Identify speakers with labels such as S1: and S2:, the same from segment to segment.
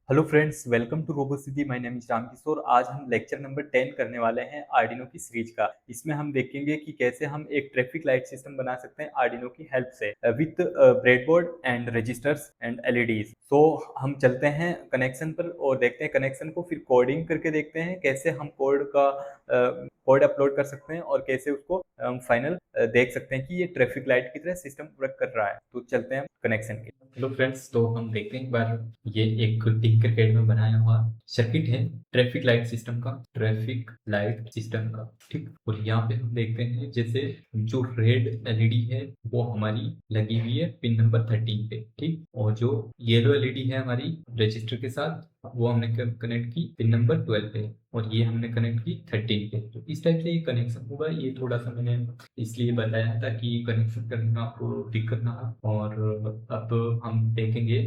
S1: Hello friends, welcome to Robocity. My name is Ram Kishore. आज हम lecture number 10 करने वाले हैं आर्डिनो की सीरीज का। इसमें हम देखेंगे कि कैसे हम एक ट्रैफिक लाइट सिस्टम बना सकते हैं आर्डिनो की हेल्प से with breadboard and resistors and LEDs. सो हम चलते हैं कनेक्शन पर और देखते हैं कनेक्शन को, फिर कोडिंग करके देखते हैं कैसे हम कोड अपलोड कर सकते हैं और कैसे उसको हम फाइनल देख सकते हैं कि ये ट्रैफिक लाइट की तरह सिस्टम वर्क कर रहा है। तो चलते हैं कनेक्शन के। हेलो फ्रेंड्स, तो हम देखते हैं एक बार ये एक टिंकरकैड में बनाया हुआ सर्किट है ट्रैफिक लाइट सिस्टम का। ठीक, और यहाँ पे हम देखते हैं जैसे जो रेड एलईडी है वो हमारी लगी हुई है पिन नंबर 13 पे। ठीक, और जो येलो एलईडी है हमारी रजिस्टर के साथ वो हमने कनेक्ट की पिन नंबर 12 पे, और ये हमने कनेक्ट की 13 पे। तो इस टाइप से ये कनेक्शन होगा। ये थोड़ा सा मैंने इसलिए बताया ताकि कनेक्शन करने में आपको दिक्कत ना हो। और अब हम देखेंगे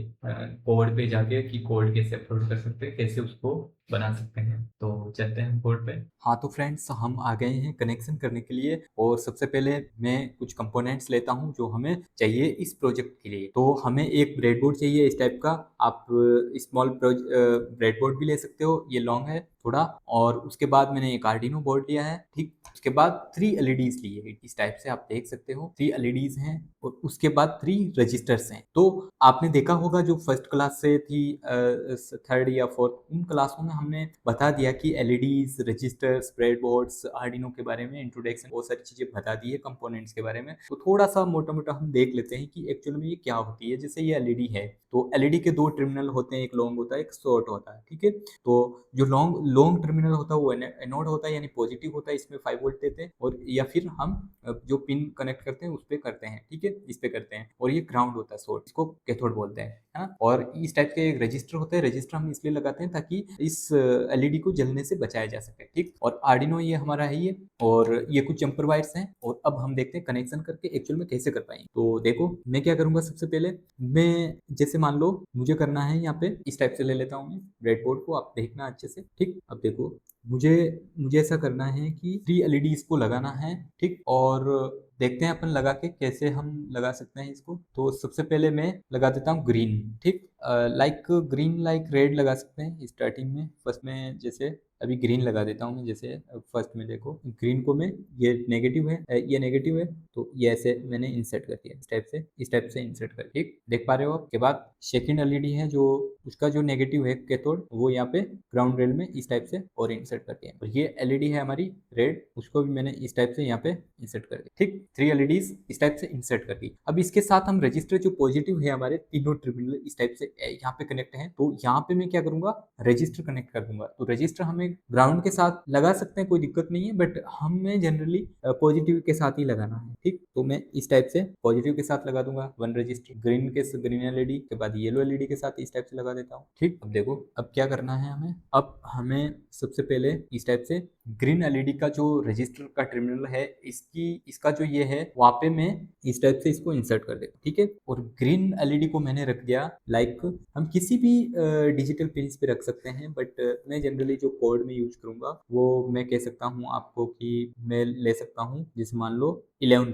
S1: कोड पे जाके कि कोड कैसे अपलोड कर सकते हैं, कैसे उसको बना सकते हैं। तो चलते हैं कोड पे। हाँ तो फ्रेंड्स, हम आ गए हैं कनेक्शन करने के लिए और सबसे पहले मैं कुछ कंपोनेंट्स लेता हूं जो हमें चाहिए इस प्रोजेक्ट के लिए। तो हमें एक ब्रेडबोर्ड चाहिए इस टाइप का। आप स्मॉल ब्रेडबोर्ड भी ले सकते हो, ये लॉन्ग है थोड़ा। और उसके बाद मैंने एक आर्डिनो बोर्ड लिया है। ठीक, उसके बाद 3 एलईडीज लिए इस टाइप से, आप देख सकते हो 3 एलईडीज हैं। और उसके बाद 3 रजिस्टर्स हैं। तो आपने देखा होगा जो फर्स्ट क्लास से थी, थर्ड या फोर्थ, उन क्लासों में हमने बता दिया कि एलईडीज, रजिस्टर्स, ब्रेडबोर्ड्स, आर्डिनो के बारे में इंट्रोडक्शन, बहुत सारी चीजें बता दी है कंपोनेंट्स के बारे में। तो थोड़ा सा मोटा मोटा हम देख लेते हैं कि एक्चुअल में ये क्या होती है। जैसे ये एलईडी है तो एलईडी के 2 टर्मिनल होते हैं, एक लॉन्ग होता है एक शॉर्ट होता है। ठीक है, तो जो लॉन्ग लॉन्ग टर्मिनल होता है वो एनोड होता है, यानी पॉजिटिव होता है, इसमें 5 वोल्ट देते हैं। और या फिर हम जो पिन कनेक्ट करते हैं उस पर करते हैं। ठीक है, इस पे करते हैं। और ये ग्राउंड होता है शॉर्ट, इसको कैथोड बोलते हैं, है ना। और इस टाइप के एक रजिस्टर होते हैं। रजिस्टर हम इसलिए लगाते हैं ताकि इस एलईडी को जलने से बचाया जा सके। ठीक, और आर्डिनो ये हमारा है ये, और ये कुछ जंपर वायर्स हैं। और अब हम देखते हैं कनेक्शन करके एक्चुअल में कैसे कर पाएंगे। तो देखो मैं क्या करूंगा, सबसे पहले मैं जैसे मान लो मुझे करना है यहाँ पे इस टाइप से ले लेता हूँ मैं ब्रेडबोर्ड को, आप देखना अच्छे से। ठीक, अब देखो मुझे मुझे ऐसा करना है कि 3 एलईडीज को लगाना है। ठीक, और देखते हैं अपन लगा के कैसे हम लगा सकते हैं इसको। तो सबसे पहले मैं लगा देता हूँ ग्रीन। ठीक, लाइक ग्रीन लाइक रेड लगा सकते हैं स्टार्टिंग में। फर्स्ट में जैसे अभी ग्रीन लगा देता हूँ मैं। जैसे फर्स्ट में देखो ग्रीन को मैं, ये नेगेटिव है, ये नेगेटिव है, तो ये ऐसे मैंने इंसर्ट कर दिया इस टाइप से इंसर्ट कर। ठीक, देख पा रहे हो आप। के बाद सेकंड एलईडी है जो उसका जो नेगेटिव है कैथोड, वो यहाँ पे ग्राउंड रेल में इस टाइप से और इंसर्ट कर दिया। और ये एलईडी है हमारी रेड, उसको भी मैंने इस टाइप से यहाँ पे इंसर्ट कर दिया। ठीक, 3 एलईडीज इस टाइप से इंसर्ट कर दी। अब इसके साथ हम रजिस्टर जो पॉजिटिव है हमारे तीनों टर्मिनल इस टाइप से यहाँ पे कनेक्ट है। तो यहाँ पे मैं क्या करूंगा, रजिस्टर कनेक्ट कर दूंगा। तो रजिस्टर हमें ग्राउंड के साथ लगा सकते हैं, कोई दिक्कत नहीं है, बट हमें जनरली पॉजिटिव के साथ ही लगाना है। ठीक, तो मैं इस टाइप से पॉजिटिव के साथ लगा दूंगा 1 रजिस्टर, ग्रीन एलईडी के बाद येलो एलईडी के साथ इस टाइप से लगा देता हूँ। ठीक, अब देखो अब क्या करना है हमें। अब हमें सबसे पहले इस टाइप से ग्रीन एलईडी का जो रजिस्टर का टर्मिनल है, इसका जो ये है वहां पे मैं इस टाइप से इसको इंसर्ट कर देता हूँ। ठीक है, और ग्रीन एलईडी को मैंने रख दिया लाइक, हम किसी भी डिजिटल पिन पे रख सकते हैं, बट मैं जनरली जो कोड में यूज करूंगा वो मैं कह सकता हूँ आपको कि मैं ले सकता हूँ। जैसे मान लो 11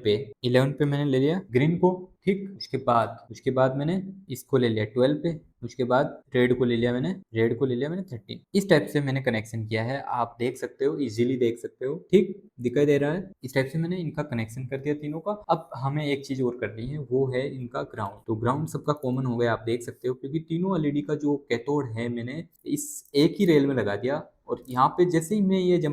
S1: पे मैंने ले लिया ग्रीन को। ठीक, उसके बाद मैंने इसको ले लिया 12 पे। उसके बाद रेड को ले लिया मैंने 13। इस टाइप से मैंने कनेक्शन किया है, आप देख सकते हो, इजीली देख सकते हो। ठीक, दिखाई दे रहा है। इस टाइप से मैंने इनका कनेक्शन कर दिया तीनों का। अब हमें एक चीज और करनी है, वो है इनका ग्राउंड। तो ग्राउंड सबका कॉमन हो गया, आप देख सकते हो, क्योंकि तीनों एलईडी का जो कैथोड है मैंने इस एक ही रेल में लगा दिया। और यहाँ पे जैसे ही मैं ये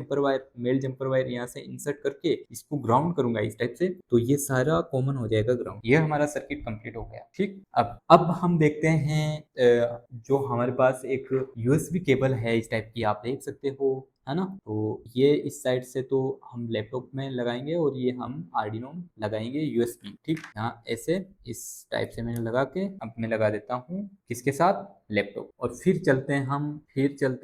S1: मेल जंपर वायर यहाँ से इंसर्ट करके इसको ग्राउंड करूंगा इस टाइप से, तो ये सारा कॉमन हो जाएगा ग्राउंड। ये हमारा सर्किट कंप्लीट हो गया। ठीक, अब हम देखते हैं जो हमारे पास एक यूएसबी केबल है इस टाइप की, आप देख सकते हो, है ना। तो ये इस साइड से तो हम लैपटॉप में लगाएंगे और ये हम आर्डिनो में लगाएंगे यूएसबी। ठीक, यहाँ ऐसे इस टाइप से मैंने लगा के अब मैं लगा देता हूँ किसके साथ, लैपटॉप। और फिर चलते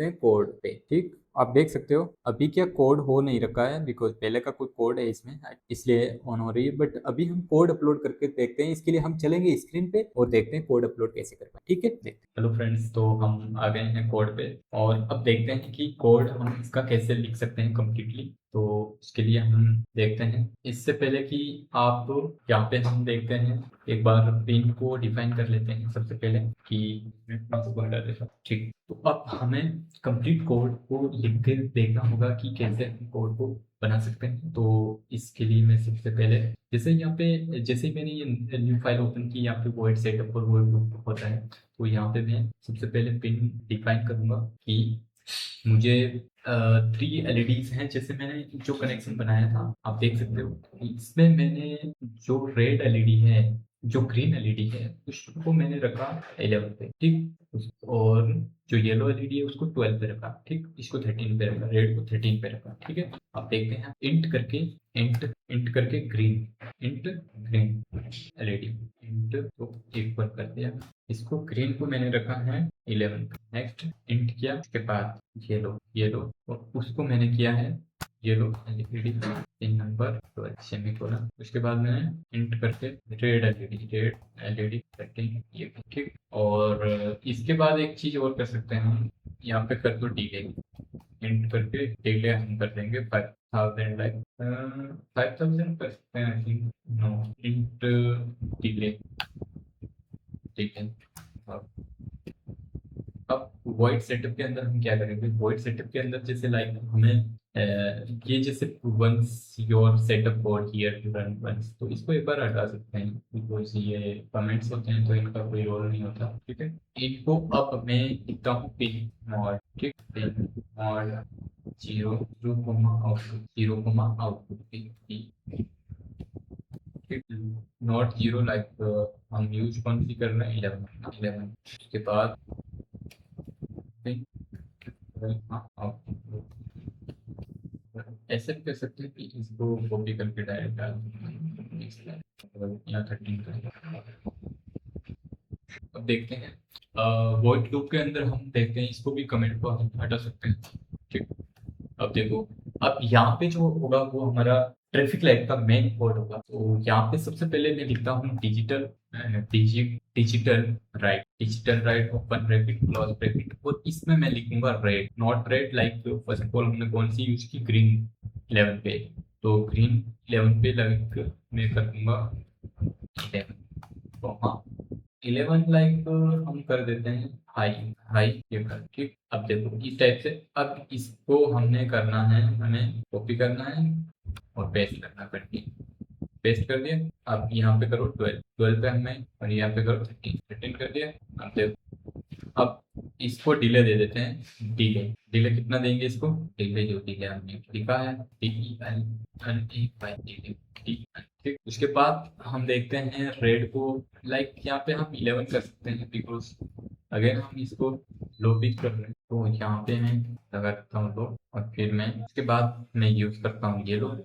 S1: हैं कोड पे। ठीक, आप देख सकते हो अभी क्या कोड हो नहीं रखा है, बिकॉज पहले का कोई कोड है इसमें, इसलिए ऑन हो रही है। बट अभी हम कोड अपलोड करके देखते हैं, इसके लिए हम चलेंगे स्क्रीन पे और देखते हैं कोड अपलोड कैसे कर पाए। ठीक है, देखते हैं। हेलो फ्रेंड्स, तो हम आ गए हैं कोड पे और अब देखते हैं कि कोड हम इसका कैसे लिख सकते हैं कम्प्लीटली। तो इसके लिए हम देखते हैं, इससे पहले कि आप यहाँ पे हम देखते हैं, एक बार पिन को डिफाइन कर लेते हैं सबसे पहले कि मैं इसको हटा देता हूँ। ठीक, तो अब हमें कंप्लीट कोड को लिख के देखना होगा कि कैसे हम कोड को बना सकते हैं। तो इसके लिए मैं सबसे पहले जैसे यहाँ पे, जैसे ही मैंने ये न्यू फाइल ओपन की, यहाँ पे वॉइड सेटअप और वॉइड लूप होता है, तो यहाँ पे मैं सबसे पहले पिन डिफाइन करूंगा कि मुझे 3 LEDs हैं। जैसे मैंने जो कनेक्शन बनाया था आप देख सकते हो, इसमें मैंने जो रेड एलईडी है, जो ग्रीन एलईडी है, उसको मैंने रखा 11 पे, ठीक। और जो येलो एलईडी है उसको 12 पे रखा, ठीक। इसको 13 पे रखा, रेड को 13 पे रखा, ठीक है। अब देखते हैं, इंट करके green, int green LED, int तो एक बार कर दिया। इसको ग्रीन को मैंने रखा है 11। नेक्स्ट इंट किया, उसके बाद येलो और उसको मैंने किया है येलो एलईडी 3 नंबर 12 सेमीकोलन। उसके बाद मैंने इंट करके रेड एलईडी 13 ये, ठीक। और इसके बाद एक चीज और कर सकते हैं हम, यहाँ पे कर दो डिले, इंट करके डिले हम कर देंगे 5000, लाइक 5000 कर सकते हैं I think. No, int delay, ठीक है। अब वॉइड सेटअप के अंदर हम क्या करेंगे, वॉइड सेटअप के अंदर जैसे लाइक हमें ये जैसे once your setup code here to run once, तो इसको एक बार हटा सकते हैं बिकॉज ये कमेंट्स होते हैं तो इनका कोई रोल नहीं होता, ठीक है। इनको अब मैं लिखता हूँ पिन मॉड, ठीक, पिन मॉड 0 आउटपुट, ठीक। नॉट 0 लाइक हम यूज कौन सी कर रहे हैं, 11। उसके बाद ऐसे भी कर सकते हैं कि इसको कॉपी करके डायरेक्ट डाल या 13 का। अब देखते हैं वॉइड लूप के अंदर हम देखते हैं, इसको भी कमेंट को हम हटा सकते हैं, ठीक। अब देखो, अब यहाँ पे जो होगा वो हमारा ट्रैफिक लाइट का मेन कोड होगा। तो यहाँ पे सबसे पहले मैं लिखता हूँ digital right open bracket close bracket, और इसमें मैं लिखूंगा red, not red like first of all हमने कौन सी यूज की, ग्रीन 11 पे, तो ग्रीन 11 पे लाइक मैं कर दूंगा 11, तो हाँ 11 लाइक हम कर देते हैं हाई, ये कर, ठीक। अब देखो इस टाइप से, अब इसको हमने करना है, हमें कॉपी करना है और पेस्ट करना, करके पेस्ट कर दिया। अब यहाँ पे करो 12 पे हमें, और यहाँ पे करो 13 कर दिया। अब देखो, अब इसको डिले दे देते हैं, डिले कितना देंगे इसको, डिले जो डिले हमने लिखा है डिले, ठीक। उसके बाद हम देखते हैं रेड को, लाइक यहाँ पे हम 11 कर सकते हैं बिकॉज अगर हम इसको लो पिच कर रहे हैं, तो यहाँ पे मैं लगाता हूँ लो, और फिर मैं इसके बाद मैं यूज करता हूँ येलो है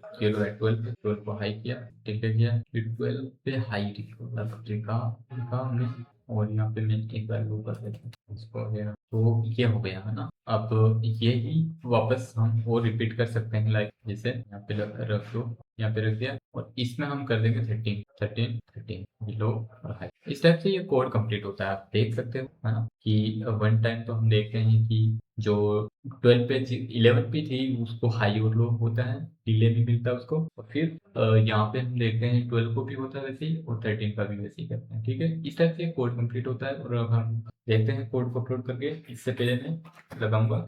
S1: 12 को हाई किया, ठीक है किया, फिर 12 पे हाई लिखा हमने, और यहाँ पे मैं एक बार लो कर देता हूँ इसको वगैरह, तो ये हो गया है ना। अब ये ही वापस हम वो रिपीट कर सकते हैं, लाइक जैसे यहाँ पे रख दो, यहाँ पे रख दिया, और इसमें हम कर देंगे 13 लो और हाई। इस टाइप से ये कोड कंप्लीट होता है, आप देख सकते हो है ना, कि वन टाइम तो हम देखते हैं कि जो 12 पे 11 पे थी उसको हाई और लो होता है, डिले भी मिलता है उसको, और फिर यहाँ पे हम देखते हैं 12 को भी होता है वैसे ही, और 13 का भी वैसे ही करते हैं, ठीक है। इस टाइप से कोड कंप्लीट होता है। और अब हम देखते हैं कोड को अपलोड करके, इससे पहले मैं लगाऊंगा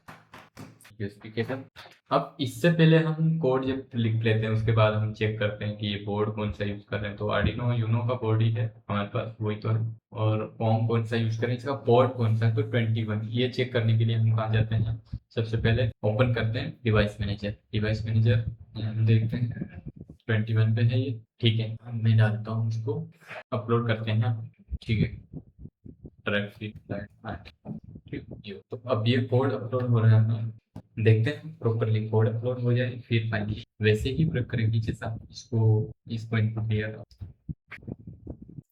S1: स्पेसिफिकेशन। अब इससे पहले हम कोड जब लिख लेते हैं उसके बाद हम चेक करते हैं कि ये बोर्ड कौन सा यूज कर रहे हैं, तो आर्डिनो यूनो का बोर्ड ही है हमारे पास, वही तो है। और कॉम कौन सा यूज करें, इसका पोर्ट कौन सा है, तो 21। ये चेक करने के लिए हम कहाँ जाते हैं, सबसे पहले ओपन करते हैं डिवाइस मैनेजर, हम देखते हैं 21 पे है ये, ठीक है। मैं डालता हूँ इसको, अपलोड करते हैं, ठीक है। ठीक, तो अब ये कोड अपलोड हो रहा है, देखते हैं प्रॉपरली कोड अपलोड हो जाए, फिर फाइनली वैसे ही प्रयोग करेंगे जैसा इसको इनपुट दिया था।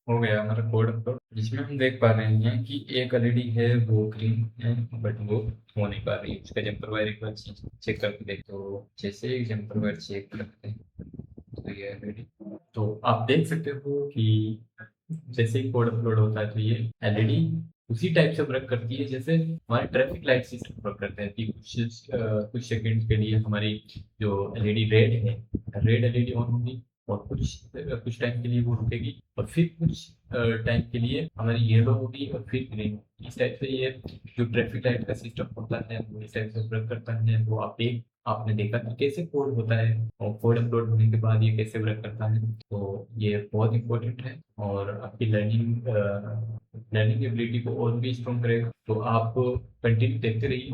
S1: हो गया हमारा कोड अपलोड, जिसमें हम देख पा रहे हैं कि एक एलईडी है वो ग्रीन है, बट वो हो नहीं पा रही, उसका जंपर वायर एक बार चेक करके देख, तो जैसे ही जंपर वायर चेक करते हैं तो ये एलईडी, तो आप देख सकते हो कि जैसे ही कोड अपलोड होता है तो ये एलईडी
S2: उसी टाइप से वर्क करती है जैसे हमारे ट्रैफिक लाइट सिस्टम वर्क करते हैं कि कुछ सेकंड के लिए हमारी जो एलईडी रेड है, रेड एलईडी ऑन होगी, और कुछ टाइम के लिए वो रुकेगी, और फिर कुछ टाइम के लिए हमारी येलो होगी और फिर ग्रीन। इस टाइप से ये जो ट्रैफिक लाइट का सिस्टम होता है वो इस टाइप से वर्क करता है। वो आपने देखा कि कैसे कोड होता है, और कोड अपलोड होने के बाद ये कैसे वर्क करता है। तो ये बहुत इंपॉर्टेंट है, और आपकी लर्निंग एबिलिटी को और भी स्ट्रॉन्ग करेगा। तो आप कंटिन्यू देखते रहिए,